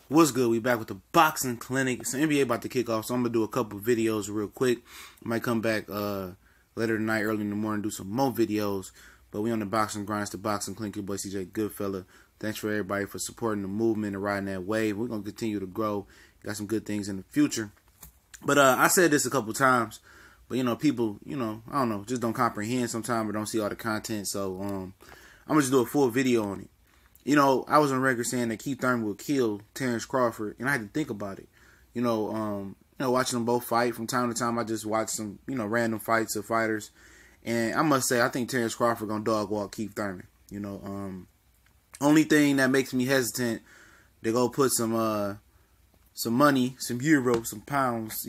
What's good? We back with the boxing clinic. So NBA about to kick off, so I'm gonna do a couple videos real quick. I might come back later tonight, early in the morning, do some more videos. But we on the boxing grind. It's the boxing clinic. Your boy CJ Goodfella. Thanks for everybody for supporting the movement and riding that wave. We're gonna continue to grow. Got some good things in the future. But I said this a couple times, but people, I don't know, just don't comprehend sometimes or don't see all the content. So I'm gonna just do a full video on it. I was on record saying that Keith Thurman would kill Terence Crawford, and I had to think about it. Watching them both fight from time to time, I just watch some, random fights of fighters, and I must say, I think Terence Crawford gonna dog walk Keith Thurman. Only thing that makes me hesitant to go put some money, some euros, some pounds,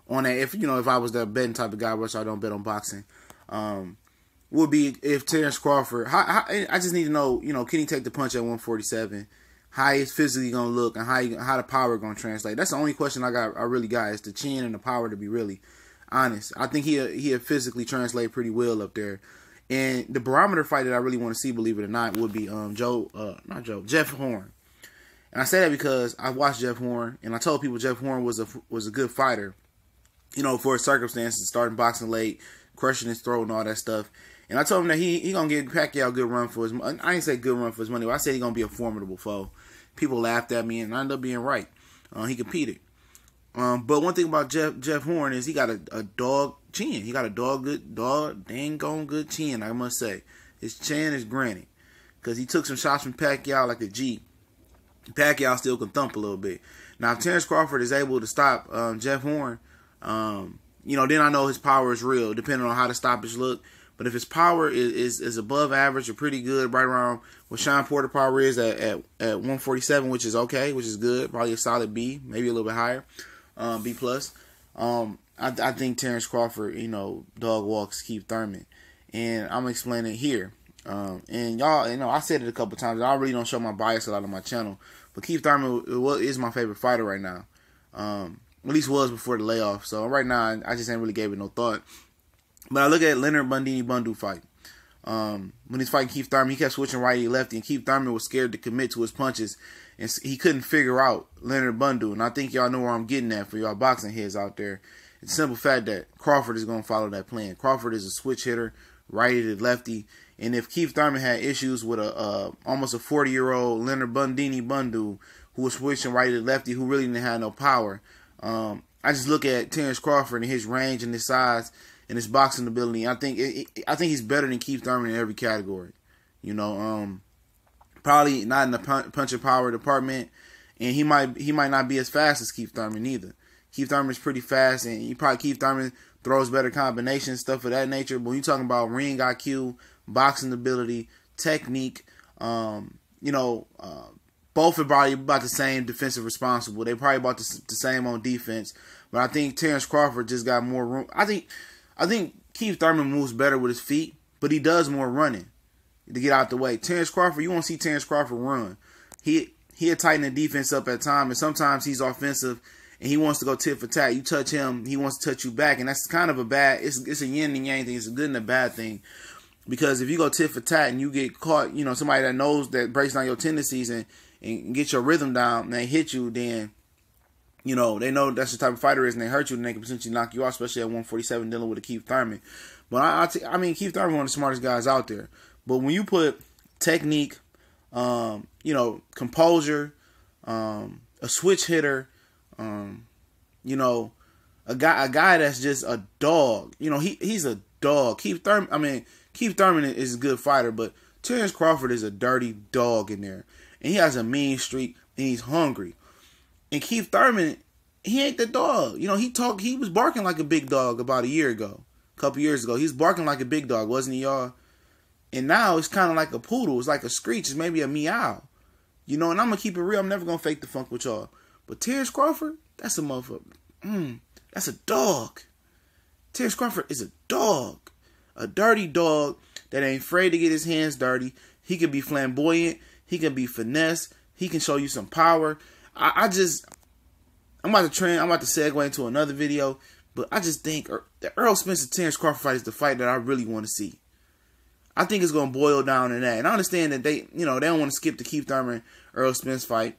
on that. If I was that betting type of guy, which I don't bet on boxing, would be if Terence Crawford. I just need to know, can he take the punch at 147? How he's physically gonna look, and how the power gonna translate. That's the only question I really got is the chin and the power. To be really honest, I think he'll physically translate pretty well up there. And the barometer fight that I really want to see, believe it or not, would be Jeff Horn. And I say that because I watched Jeff Horn, and I told people Jeff Horn was a good fighter, for his circumstances, starting boxing late, crushing his throat and all that stuff. And I told him that he gonna give Pacquiao a good run for his money. I ain't say good run for his money, but I said he gonna be a formidable foe. People laughed at me, and I ended up being right. He competed. But one thing about Jeff Horn is he got a dog chin. He got a dang gone good chin, I must say. His chin is granted. Because he took some shots from Pacquiao like a G. Pacquiao still can thump a little bit. Now, if Terence Crawford is able to stop Jeff Horn, then I know his power is real, depending on how the stoppage look. But if his power is above average or pretty good, right around what Sean Porter power is at 147, which is okay, which is good, probably a solid B, maybe a little bit higher, B plus. I think Terence Crawford, dog walks Keith Thurman, and I'm explaining it here. And y'all, I said it a couple times. I really don't show my bias a lot on my channel, but Keith Thurman is my favorite fighter right now. At least was before the layoff. So right now, I just ain't really gave it no thought. But I look at Leonard Bundu fight. When he's fighting Keith Thurman, he kept switching righty lefty, and Keith Thurman was scared to commit to his punches, and he couldn't figure out Leonard Bundu. And I think y'all know where I'm getting at for y'all boxing heads out there. It's a simple fact that Crawford is going to follow that plan. Crawford is a switch hitter, righty to lefty. And if Keith Thurman had issues with almost a 40-year-old Leonard Bundu who was switching righty to lefty, who really didn't have no power, I just look at Terence Crawford and his range and his size and his boxing ability. I think he's better than Keith Thurman in every category. Probably not in the punch and power department, and he might not be as fast as Keith Thurman either. Keith Thurman's pretty fast, and Keith Thurman throws better combinations, stuff of that nature. But when you're talking about ring IQ, boxing ability, technique, both are probably about the same defensive responsible. They probably about the same on defense. But I think Terence Crawford just got more room. I think Keith Thurman moves better with his feet, but he does more running to get out the way. Terence Crawford, you won't see Terence Crawford run. He'll tighten the defense up at times, and sometimes he's offensive and he wants to go tit for tat. You touch him, he wants to touch you back, and that's kind of it's a yin and yang thing. It's a good and a bad thing. Because if you go tit for tat and you get caught, somebody that knows that breaks down your tendencies and get your rhythm down and they hit you, then, they know that's the type of fighter is, and they hurt you, and they can potentially knock you out, especially at 147 dealing with a Keith Thurman. But I mean, Keith Thurman one of the smartest guys out there. But when you put technique, composure, a switch hitter, a guy that's just a dog. He's a dog. Keith Thurman is a good fighter, but Terence Crawford is a dirty dog in there. And he has a mean streak, and he's hungry. And Keith Thurman, he ain't the dog. He was barking like a big dog about a couple years ago. He was barking like a big dog, wasn't he, y'all? And now it's kind of like a poodle. It's like a screech. It's maybe a meow. And I'm going to keep it real. I'm never going to fake the funk with y'all. But Terence Crawford, that's a motherfucker. That's a dog. Terence Crawford is a dog. A dirty dog that ain't afraid to get his hands dirty. He can be flamboyant. He can be finesse. He can show you some power. I'm about to segue into another video, but I just think the Errol Spence Terence Crawford fight is the fight that I really want to see. I think it's going to boil down to that. And I understand that they don't want to skip the Keith Thurman Errol Spence fight.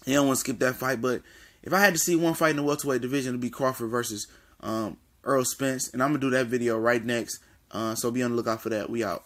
He don't want to skip that fight. But if I had to see one fight in the welterweight division, it'd be Crawford versus Earl Spence. And I'm going to do that video right next. So be on the lookout for that. We out.